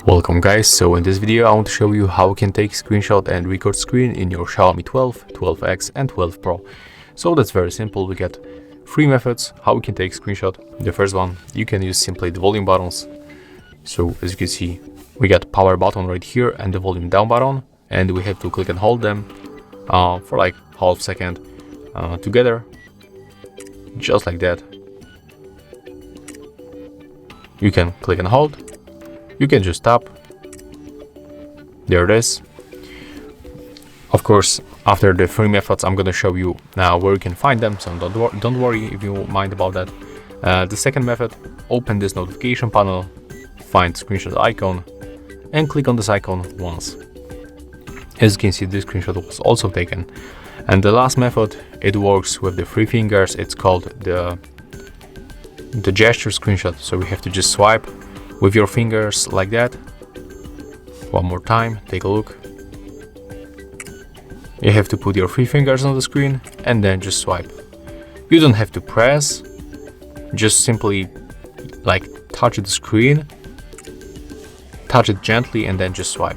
Welcome guys, so in this video I want to show you how you can take screenshot and record screen in your Xiaomi 12, 12X and 12 Pro. So that's very simple. We get three methods how we can take screenshot. The first one, you can use simply the volume buttons. So as you can see, we got power button right here and the volume down button, and we have to click and hold them for like half second together, just like that. You can click and hold. You can just tap. There it is. Of course, after the three methods, I'm gonna show you now where you can find them, so don't worry if you mind about that. The second method, open this notification panel, find screenshot icon, and click on this icon once. As you can see, this screenshot was also taken. And the last method, it works with the three fingers. It's called the gesture screenshot. So we have to just swipe with your fingers like that. One more time, take a look. You have to put your three fingers on the screen and then just swipe. You don't have to press, just simply like touch the screen, touch it gently and then just swipe.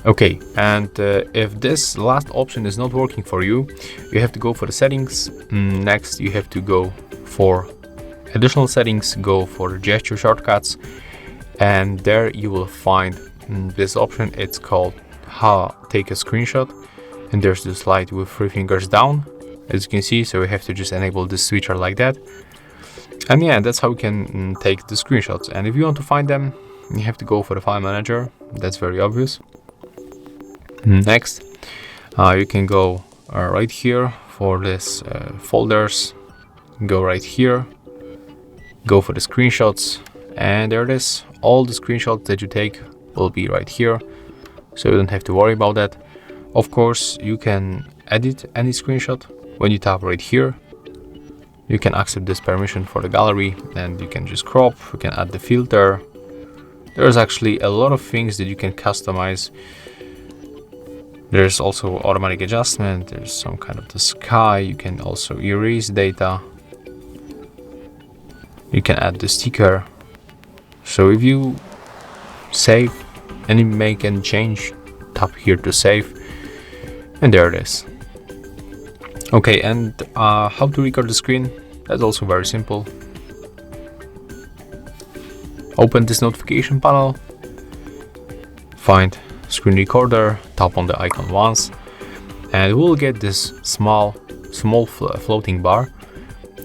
Okay, and if this last option is not working for you, you have to go for the settings. Next, you have to go for additional settings, go for the gesture shortcuts, and there you will find this option. It's called take a screenshot, and there's this light with three fingers down, as you can see. So we have to just enable this switcher like that, and yeah, that's how we can take the screenshots. And if you want to find them, you have to go for the file manager. That's very obvious. Next, you can go right here for this folders, go right here, go for the screenshots, and there it is. All the screenshots that you take will be right here, so you don't have to worry about that. Of course, you can edit any screenshot when you tap right here. You can accept this permission for the gallery, and you can just crop, you can add the filter. There's actually a lot of things that you can customize. There's also automatic adjustment, there's some kind of the sky, you can also erase data. You can add the sticker. So if you save and you make any change, tap here to save, and there it is. Okay, and how to record the screen? That's also very simple. Open this notification panel, find screen recorder, tap on the icon once, and we'll get this small floating bar.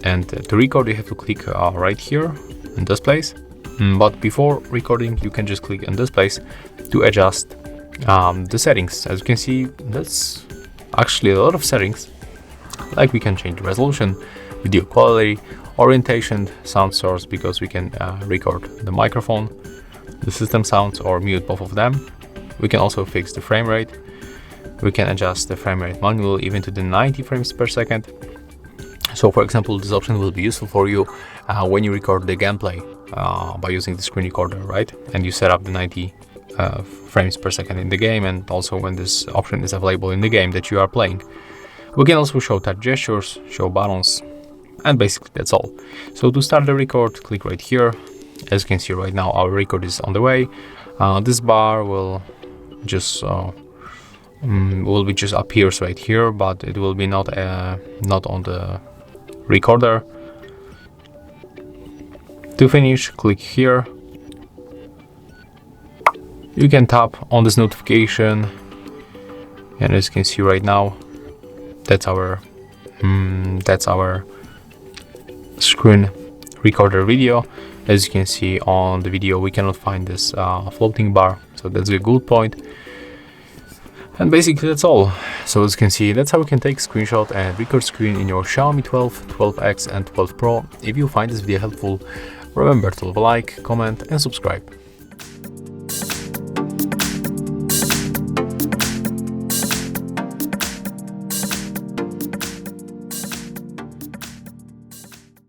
And to record, you have to click right here in this place. But before recording, you can just click in this place to adjust the settings. As you can see, that's actually a lot of settings. Like we can change the resolution, video quality, orientation, sound source, because we can record the microphone, the system sounds, or mute both of them. We can also fix the frame rate. We can adjust the frame rate manually even to the 90 frames per second. So for example, this option will be useful for you when you record the gameplay by using the screen recorder, right? And you set up the 90 frames per second in the game, and also when this option is available in the game that you are playing. We can also show touch gestures, show buttons, and basically that's all. So to start the record, click right here. As you can see right now, our record is on the way. This bar will just appears right here, but it will be not on the recorder. To finish, click here. You can tap on this notification, and as you can see right now, that's our screen recorder video. As you can see on the video, we cannot find this floating bar, so that's a good point. And basically that's all. So as you can see, that's how we can take screenshot and record screen in your Xiaomi 12, 12X and 12 Pro. If you find this video helpful, remember to leave a like, comment and subscribe.